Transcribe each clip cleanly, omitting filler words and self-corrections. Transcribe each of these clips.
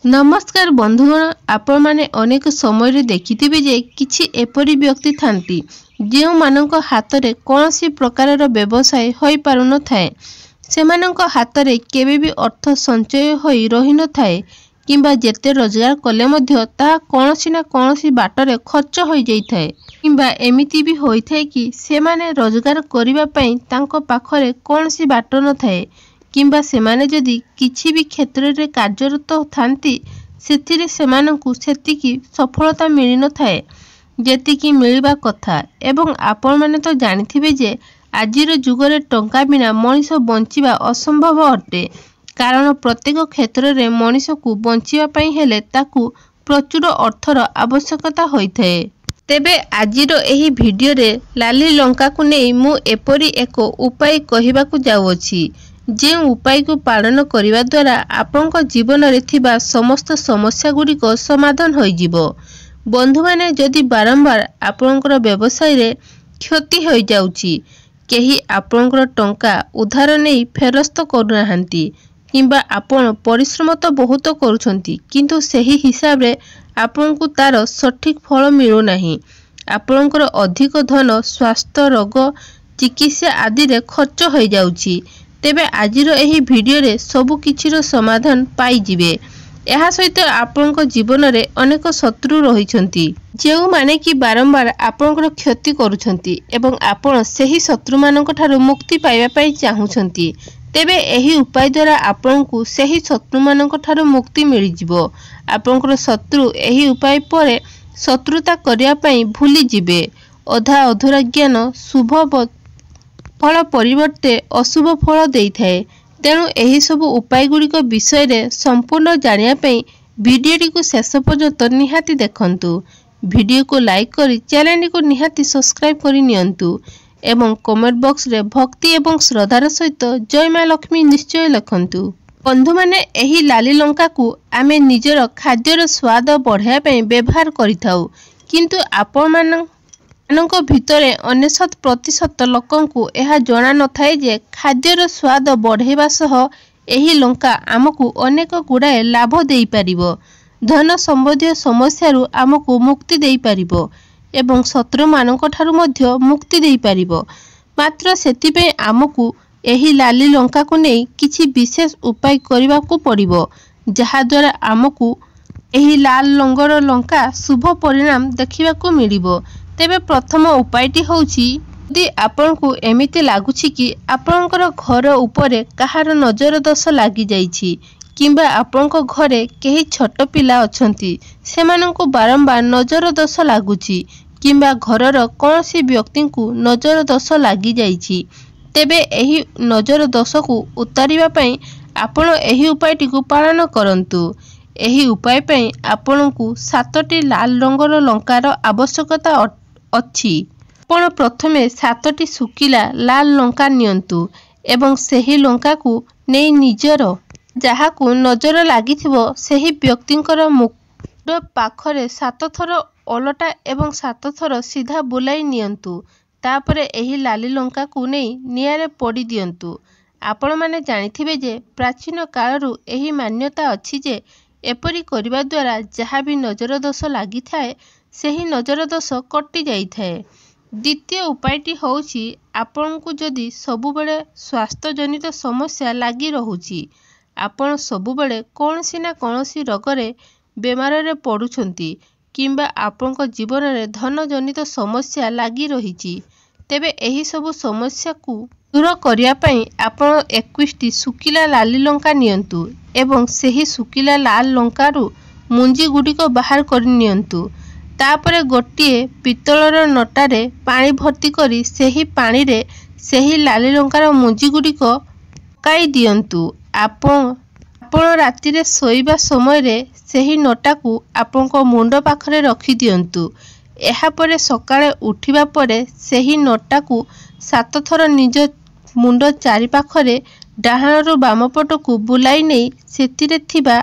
नमस्कार बंधुगण, आपण माने अनेक समय देखिथिबे जे किछि एपरि व्यक्ति थांती जे मानक हाथ रे कोनोसी प्रकार व्यवसाय होई पारु न थाए। सेमानक हाथ रे केबे भी अर्थ संचय होई रहि न थाए किंबा जेते रोजगार कले मध्य ता कोनोसी ना कोनोसी बाटरे खर्च होई जाई थाए किंबा एमिति भी होई थाए कि सेमाने रोजगार करिबा पई तांको पाखरे कोनोसी बाट न थाए किंबा सेमाने जदि किछि भी क्षेत्र रे कार्यरत थांती सेथिरे सेमानंकु सेतिकी सफलता मिलि न थाए जेतिकी मिलिबा कथा। एवं आपण माने तो जानिथिबे जे आजिर जुगरे टंका बिना मनीष बंचिबा असंभव अटे, कारण प्रत्येक क्षेत्र रे मनीष को बंचिबा पई हेले ताकू प्रचुर अर्थर आवश्यकता होई थाए। तेबे आजिर एही भिडियो रे लाली लंका को नै मु एपरी एक उपाय कहिबाकू जाउछि जे उपाय को पालन करिवा द्वारा आपनक जीवन रे थिबा समस्त समस्या गुडी को समाधान होई जिवो। बंधु माने जदि बारंबार आपनकर व्यवसाय रे क्षति होई जाउछि, केही आपनकर टंका उधार नै फेरस्त करूनाहांती किंबा आपण परिश्रम तो बहुत करूछंती किंतु सेही हिसाब रे आपनकु तार सठिक फल मिलु नाही, आपनकर अधिक धन स्वास्थ्य रोग चिकित्सा आदि रे खर्च होई जाउछि, तेबे आजिर एही भिडियो रे सबु किछिरो समाधान पाई जिवे। एहा सहित आपनक जीवन रे अनेक शत्रु रहिछंती जेउ माने कि बारंबार आपनकर क्षति करूछंती एवं आपण सेही शत्रु मानक ठारू मुक्ति पाइबा पई चाहुछंती। तेबे एही उपाय द्वारा आपनकु सेही शत्रु मानक ठारू मुक्ति मिलि जिवो। आपनकर शत्रु एही उपाय परे शत्रुता करिया पई भूली जिवे। अधा अधूरा ज्ञान शुभ फल परिवर्ते अशुभ फल देई थाए। तेणु एही सबु उपाय गुड़िक विषय रे संपूर्ण जानिया पई वीडियो को शेष पर्यंत निहाती देखंतु। वीडियो को लाइक करी चैनल को निहाती सब्सक्राइब करी नियंतु एवं कमेंट बॉक्स रे भक्ति एवं श्रद्धार सहित जय मां लक्ष्मी निश्चय लिखंतु। बंधु माने एही लाली लंका को आमे निजर खाद्यर स्वाद बढ़ाया पई व्यवहार करिथाउ, किंतु आपण मानक भितरे 99% लोकंकु एहा जणा न थाए जे खाद्यर स्वाद बढ़ेबा सह एही लंका आमकु अनेक गुड़ाए लाभ देई पारिबो, धन संबंधी समस्यारु आमकु मुक्ति देई पारिबो एवं शत्रु मानक ठारू मध्य मुक्ति देई पारिबो। मात्र सेतिपे आमकु एही लाली लंका को नै किछि विशेष उपाय करिबाकू पड़िबो, जहा द्वारा आमकु एही लाल रंगर लंका शुभ परिणाम देखिबाकू मिलिबो। तेबे प्रथम उपायटी होउछि, यदि आपनकु एमिति लागुछि कि आपनकर घर उपरे कहार नजर दोष लागि जाइछि किंबा आपनक घरे केही छोट पिला अछंती सेमानंकु बारंबार नजर दोष लागुछि किंबा घरर कोनोसी व्यक्तिंकु नजर दोष लागि जाइछि, तेबे एही नजर दोष को उतारिबा पई आपण एही उपायटी को पालन करंतु। एही उपाय पई आपनकु 7टी लाल रंगर लंकार आवश्यकता अछि। आपण प्रथमे 7टी सुकिला लाल लंका नियंतु एवं सेही लंका को नै निजर जहा को नजर लागिथिबो सेही व्यक्तिंकर मुख पाखरे 7 थर ओलटा एवं 7 थर सीधा बुलाई नियंतु। तापरे एही लाली लंका को नै नियारे पड़ी दियंतु। आपण माने जानिथिबे जे प्राचीन कालरू एही मान्यता अछि जे एपरि करिबा द्वारा जहा भी नजर दोष लागि थाए सेही नजर दोष कटि जाई थाए। द्वितीय उपायटी होउछि, आपनकु जदि सबुबेले स्वास्थ्य जनित समस्या लागि रहुछि, आपण सबुबेले कोनोसी ना कोनोसी रोगरे बेमार रे पडुछंती किंबा आपनक जीवन रे धन जनित समस्या लागि रहिछि, तेबे एही सबु समस्या को दूर करिया पई आपण 21टी सुकिला लाली लंका नियंतु एवं सेही सुकिला लाल लंकारु मुंजी गुडी को बाहर करि नियंतु। तापरे गोटिए पितलर नटारे पानी भर्ती करी सेही पानी रे सेही लाली लंकार मुंजी गुडी को पकाई दियंतु। आपण राति रे सोइबा समय रे सेही नटा को आपनक मुंड पाखरे रखी दियंतु। एहा परे सकाळे उठिबा परे सेही नटा को 7 थर निज मुंड चारि पाखरे डाहाणरू बाम पट को बुलाई नै सेतिरे थिबा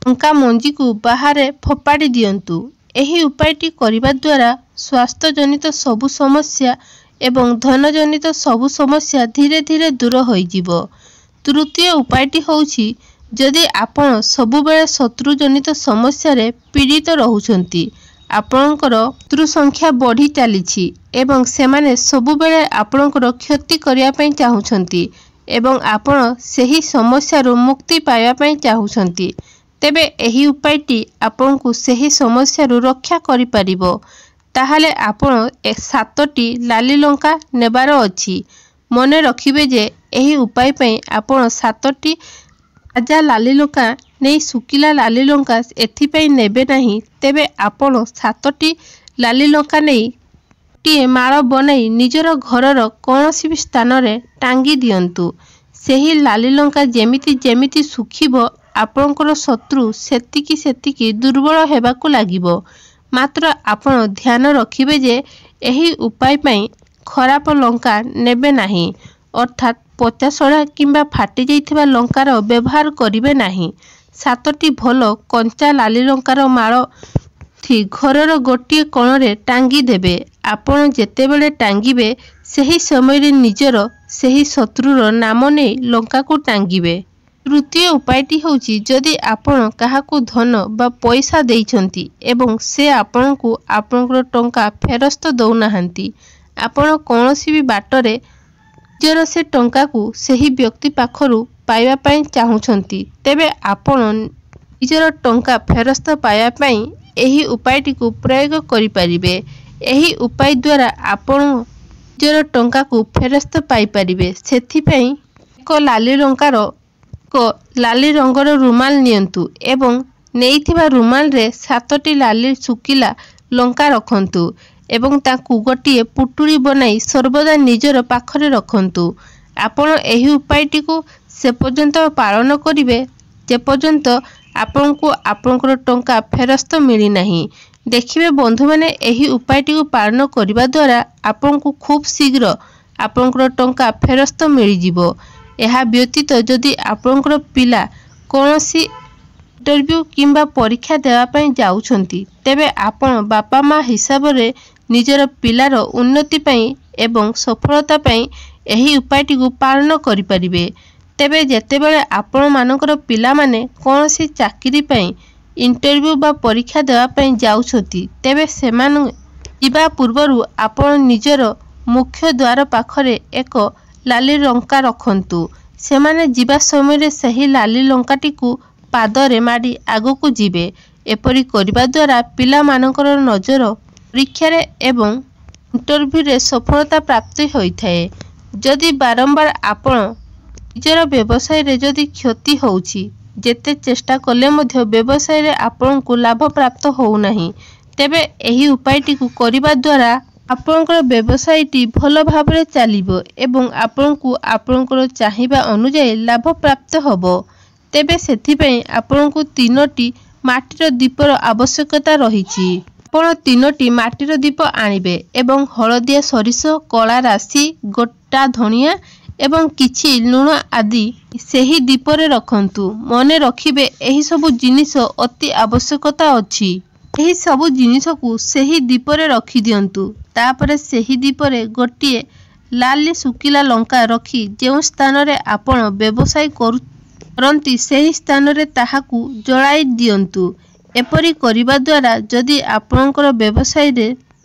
लंका मंजी को बाहर फोपाड़ी दियंतु। एही उपायटी करिबा द्वारा स्वास्थ्य जनित सबु समस्या एवं धन जनित सबु समस्या धीरे धीरे दूर होई जिवो। तृतीय उपायटी होउछि, जदि आपण सबुबेले शत्रुजनित समस्या रे पीड़ित रहुछंती, आपणकर शत्रु संख्या बढ़ी चली एवं सेमाने सबुबेले आपणकर क्षति करिया पई चाहुछंती एवं आपण सही समस्या रो मुक्ति पाइबा पई चाहुछंती, तेबे एही उपायटी आपनकु सही समस्या रो रक्षा करि परिबो। ताहाले आपण 7टी लाली लंका नेबार अछि। मने रखिबे जे एही उपाय पई आपण 7टी ताजा लाली लंका नहीं सुकिला लाली लंका एथिपाई नेबे नहीं, तेबे आपण 7टी लाली लंका नहीं टीए माळ बनाई निजर घरर कौनसी भी स्थान रे टांगी दियंतु। सेही लाली लंका जेमिति जेमिति सुखिबो आपणकर शत्रु सेतिकी सेतिकी दुर्बल हेबाकू लागिबो। मात्र आपण ध्यान रखिबे जे एही उपाय पई खराब लंका नेबे नाही, अर्थात पचासड़ा किंबा फाटी जाइथिबा लंकार व्यवहार करिवे नाही। 7टी भलो कंचा लाली लंकार माळ थी घरर गोटिए कोणरे टांगी देबे। आपण जेतेबेले टांगीबे सही समय निजर सही शत्रुर नाम नहीं लंका को टांगीबे। तृतीय उपायटी होची जदि आपण काहाकू धन बा पैसा देइछंती एवं से आपनकू आपनकर टंका फेरस्त दउनाहांती, आपण कोनोसी भी बाटरे निजर से टंका को सही व्यक्ति पाखरु पाइबा पई चाहुछंती, तेबे आपण निजर टंका फेरस्त पाइबा पई एही उपायटी को प्रयोग करि परिबे। एही उपाय द्वारा आपण निजर टंका को फेरस्त पाई परिबे। सेथि पई एक लाली लंकार को लाली रंगर रुमाल नियंतु एवं नेइथिबा रुमाल रे 7टी लाली सुकिला लंका रखंतु एवं ताकू गोटिए पुटुरी बनाई सर्वदा निजर पाखरे रखंतु। आपण एही उपायटी को से पर्यंत पालन करिवे जे पर्यंत आपनकू आपनकर टंका फेरस्त मिली नहीं। देखिबे बंधु माने एही उपायटी को पालन करिबा द्वारा आपनकू खूब शीघ्र आपनकर टंका फेरस्त मिली जिवो। एहा व्यतीत जदि आपनकर पिला कोनोसी इंटरव्यू किंबा परीक्षा देवा पई जाउछंती, तेबे आपण बापा माँ हिसाब रे निजर पिलार उन्नति पई एवं सफलता पई एही उपायटी को पालन करि परिबे। तेबे जेतेबेले आपण मानकर पिला माने कोनोसी चाकरी पई इंटरव्यू बा परीक्षा देवा पई जाउछंती, तेबे सेमान जिबा पूर्वरु आपण निजर मुख्य द्वार पाखरे एक लाली लंका रखंतु। सेमाने जिबा समय सही लाली लंकाटी को पादरे माड़ी आगो को जीवे। एपरी करिबा द्वारा पिला मानकर नजर परीक्षा रे एवं इंटरव्यू रे सफलता प्राप्ति होइथाए। जदि बारंबार आपण निजर व्यवसाय रे जदि क्षति होउची, जेते चेष्टा कले मध्य व्यवसाय रे आपण को लाभ प्राप्त होउ नाही, तेबे एही उपायटी को करिबा द्वारा आपनकर व्यवसायटी भल भाबरे चलिबो एवं आपनकू आपनकर चाहिबा अनुसार लाभ प्राप्त होबो। तेबे सेथिपई आपनकू 3टी माटीर दीपर आवश्यकता रहिछि। आपण 3टी माटीर दीप आनिबे एवं हलदिया सरिष, कला राशि, गोटा धनिया एवं किछि लुण आदि सेही दीपरे रखंतु। मने रखिबे एही सबु जिनिस अति आवश्यकता अछि। एही सबु जिनिस को सेही दीपरे रखि दियंतु। तापरे सेही दीपरे गोटिए लाली सुकिला लंका रखी जेउ स्थान रे आपण व्यवसाय करंती सेही स्थान रे ताहाकू जळाई दियंतु। एपरी करिबा द्वारा जदि आपणकर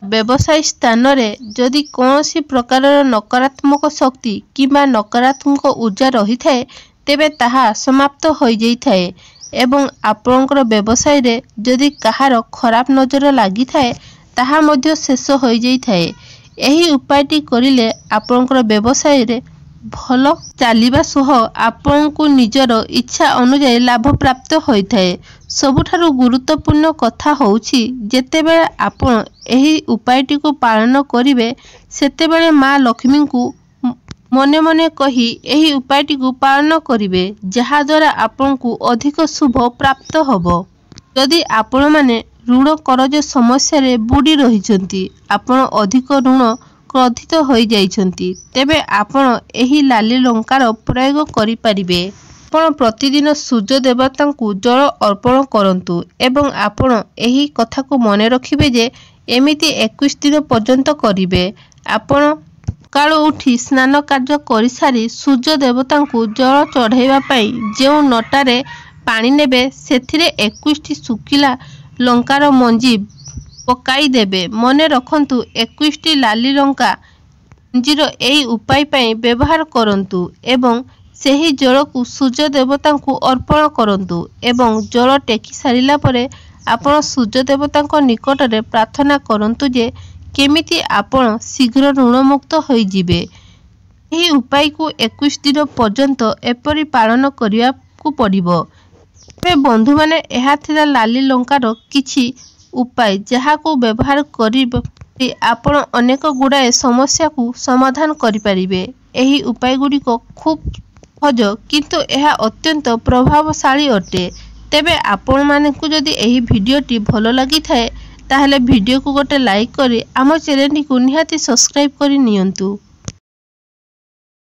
व्यवसाय स्थान रे जदि कोनोसी प्रकार नकारात्मक शक्ति किंबा नकारात्मक ऊर्जा रही थाए, तेबे ताहा समाप्त हो जाई थाए एवं आपणकर व्यवसाय रे जदि कहार खराब नजर लागि थाए ताहा मध्य शेष हो जाई थाए। एही उपायटी करिले आपणकर व्यवसाय रे भल चलिबा सह आपनकू निजर इच्छा अनुसार लाभ प्राप्त होइथाए। सबुठारु गुरुत्वपूर्ण कथा होउछि जेतेबेले आपण एही उपायटी को पालन करिवे सेतेबेले माँ लक्ष्मी को मने मने कही एही उपायटी को पालन करिवे, जहा द्वारा आपनकू अधिक शुभ प्राप्त होबो। यदि आपण माने ऋण करज समस्या रे बुड़ी रहिछंती, आपण अधिक ऋण क्रोधित हो जाइछंती, तेबे आपण एही लाली लंकार प्रयोग करि परिबे। आपण प्रतिदिन सूर्य देवता को जल अर्पण करंतु एवं आपण एही कथा को मने रखिबे जे एमिति 21 दिन पर्यंत करिवे। आपण ସକାଳୁ ଉଠି ସ୍ନାନ କାର୍ଯ୍ୟ କରିସାରି ସୂର୍ଯ୍ୟ ଦେବତାଙ୍କୁ ଜଳ ଚଢ଼ାଇବା ପାଇଁ ଯେଉଁ ନଟାରେ ପାଣି ନେବେ ସେଥିରେ 21ଟି ଶୁଖିଲା ଲଙ୍କାର ମଞ୍ଜି ପକାଇ ଦେବେ। ମନେ ରଖନ୍ତୁ 21ଟି ଲାଲି ଲଙ୍କା ମଞ୍ଜିର ଏହି ଉପାୟ ପାଇଁ ବ୍ୟବହାର କରନ୍ତୁ ଏବଂ ସେହି ଜଳକୁ ସୂର୍ଯ୍ୟ ଦେବତାଙ୍କୁ ଅର୍ପଣ କରନ୍ତୁ ଏବଂ ଜଳ ଟେକି ସାରିଲା ପରେ ଆପଣ ସୂର୍ଯ୍ୟ ଦେବତାଙ୍କ ନିକଟରେ ପ୍ରାର୍ଥନା କରନ୍ତୁ ଯେ କେମିତି ଆପଣ ଶୀଘ୍ର ଋଣମୁକ୍ତ ହୋଇଯିବେ। ଏହି ଉପାୟକୁ 21 ଦିନ ପର୍ଯ୍ୟନ୍ତ ଏପରି ପାଳନ କରିବାକୁ ପଡ଼ିବ। ଏବେ ବନ୍ଧୁମାନେ, ଏହା ଥିଲା ଲାଲି ଲଙ୍କାର କିଛି ଉପାୟ ଯାହାକୁ ବ୍ୟବହାର କରି ଆପଣ ଅନେକ ଗୁଡ଼ାଏ ସମସ୍ୟାକୁ ସମାଧାନ କରିପାରିବେ। ଏହି ଉପାୟଗୁଡ଼ିକ ଖୁବ୍ ସହଜ କିନ୍ତୁ ଏହା ଅତ୍ୟନ୍ତ ପ୍ରଭାବଶାଳୀ ଅଟେ। ତେବେ ଆପଣମାନଙ୍କୁ ଯଦି ଏହି ଭିଡ଼ିଓଟି ଭଲ ଲାଗିଥାଏ ତାହେଲେ ଭିଡ଼ିଓକୁ ଗୋଟେ ଲାଇକ୍ କରି ଆମ ଚ୍ୟାନେଲଟିକୁ ନିହାତି ସବସ୍କ୍ରାଇବ୍ କରି ନିଅନ୍ତୁ।